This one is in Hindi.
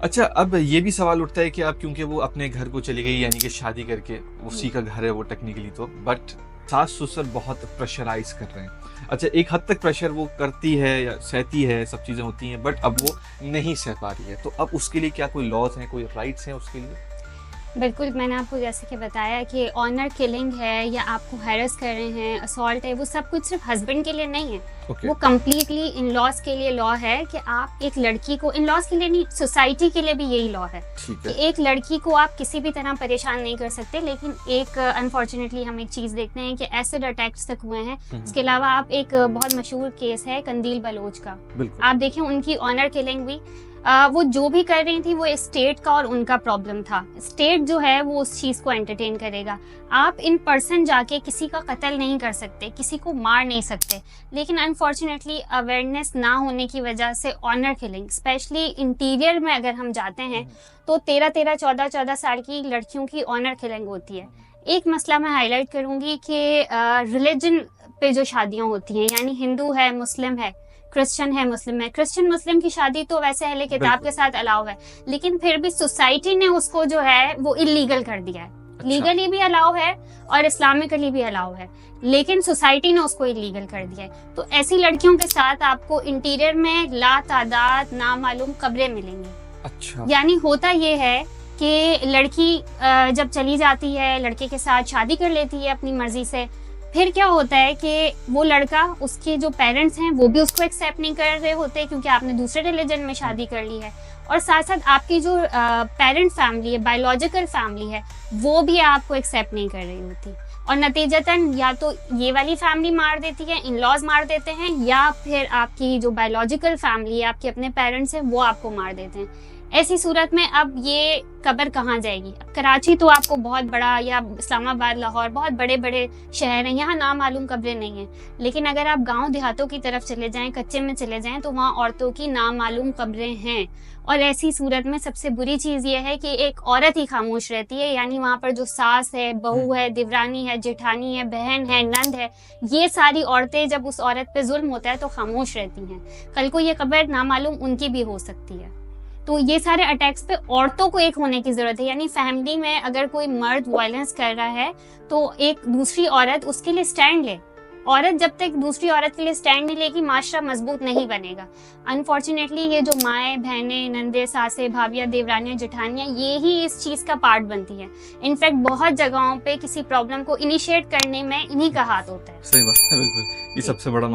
अच्छा, अब ये भी सवाल उठता है कि अब क्योंकि वो अपने घर को चली गई, यानी कि शादी करके, उसी का घर है वो टेक्निकली तो, बट सास-ससुर बहुत प्रेशराइज़ कर रहे हैं। अच्छा, एक हद तक प्रेशर वो करती है या सहती है, सब चीज़ें होती हैं, बट अब वो नहीं सह पा रही है। तो अब उसके लिए क्या कोई लॉज़ हैं, कोई राइट्स हैं उसके लिए? बिल्कुल, मैंने आपको जैसे कि बताया कि ऑनर किलिंग है या आपको हैरेस कर रहे हैं, असॉल्ट है, वो सब कुछ सिर्फ हस्बैंड के लिए नहीं है। ओके, वो कंप्लीटली इन-लॉज़ के लिए लॉ है कि आप एक लड़की को, इन-लॉज़ के लिए नहीं, सोसाइटी के लिए भी यही लॉ है ठीक कि है। एक लड़की को आप किसी भी तरह परेशान नहीं कर सकते। लेकिन एक अनफॉर्चुनेटली हम एक चीज़ देखते हैं कि एसिड अटैक्स तक हुए हैं। इसके अलावा आप एक बहुत मशहूर केस है कंदील बलोच का। बिल्कुल। आप देखें उनकी ऑनर किलिंग हुई। वो जो भी कर रही थी वो स्टेट का और उनका प्रॉब्लम था। स्टेट जो है वो उस चीज़ को एंटरटेन करेगा। आप इन पर्सन जाके किसी का कत्ल नहीं कर सकते, किसी को मार नहीं सकते। लेकिन अनफॉर्चुनेटली अवेयरनेस ना होने की वजह से ऑनर किलिंग, स्पेशली इंटीरियर में अगर हम जाते हैं तो 13-13, 14-14 साल की लड़कियों की ऑनर किलिंग होती है। एक मसला मैं हाईलाइट करूंगी कि रिलीजन पे जो शादियां होती हैं, यानी हिंदू है, मुस्लिम है, क्रिश्चियन है, मुस्लिम है। क्रिश्चियन मुस्लिम की शादी तो वैसे अहले किताब के साथ अलाउ है, लेकिन फिर भी सोसाइटी ने उसको जो है वो इलीगल कर दिया है। अच्छा। लीगली भी अलाउ है और इस्लामिकली भी अलाउ है, लेकिन सोसाइटी ने उसको इलीगल कर दिया है। तो ऐसी लड़कियों के साथ आपको इंटीरियर में लातादाद नामालूम कब्रें मिलेंगी। अच्छा। यानी होता ये है कि लड़की जब चली जाती है, लड़के के साथ शादी कर लेती है अपनी मर्जी से, फिर क्या होता है कि वो लड़का, उसके जो पेरेंट्स हैं वो भी उसको एक्सेप्ट नहीं कर रहे होते क्योंकि आपने दूसरे रिलीजन में शादी कर ली है। और साथ साथ आपकी जो पेरेंट फैमिली है, बायोलॉजिकल फैमिली है, वो भी आपको एक्सेप्ट नहीं कर रही होती। और नतीजतन या तो ये वाली फैमिली मार देती है, इन लॉज मार देते हैं, या फिर आपकी जो बायोलॉजिकल फैमिली है, आपके अपने पेरेंट्स हैं, वो आपको मार देते हैं। ऐसी सूरत में अब ये कब्र कहाँ जाएगी? अब कराची तो आपको बहुत बड़ा, या इस्लामाबाद, लाहौर, बहुत बड़े बड़े शहर हैं, यहाँ नामालूम कब्रें नहीं हैं। लेकिन अगर आप गांव देहातों की तरफ चले जाएं, कच्चे में चले जाएं, तो वहाँ औरतों की नामालूम कब्रें हैं। और ऐसी सूरत में सबसे बुरी चीज़ ये है कि एक औरत ही खामोश रहती है। यानी वहाँ पर जो सास है, बहू है, दिवरानी है, जेठानी है, बहन है, नंद है, ये सारी औरतें जब उस औरत पे जुल्म होता है तो खामोश रहती हैं। कल को ये कब्र नामालूम उनकी भी हो सकती है। तो ये सारे अटैक्स पे औरतों को एक होने की जरूरत है। यानी फैमिली में अगर कोई मर्द वायलेंस कर रहा है तो एक दूसरी औरत उसके लिए स्टैंड ले। औरत जब तक दूसरी औरत के लिए स्टैंड नहीं लेगी, माशरा मजबूत नहीं बनेगा। अनफॉर्चुनेटली ये जो माएँ, बहनें, नंदे, सासे, भाभियाँ, देवरानियाँ, जेठानियाँ, ये ही इस चीज़ का पार्ट बनती है। इनफैक्ट बहुत जगहों पे किसी प्रॉब्लम को इनिशिएट करने में इन्हीं का हाथ होता है। सही बात है, बिल्कुल। ये सबसे बड़ा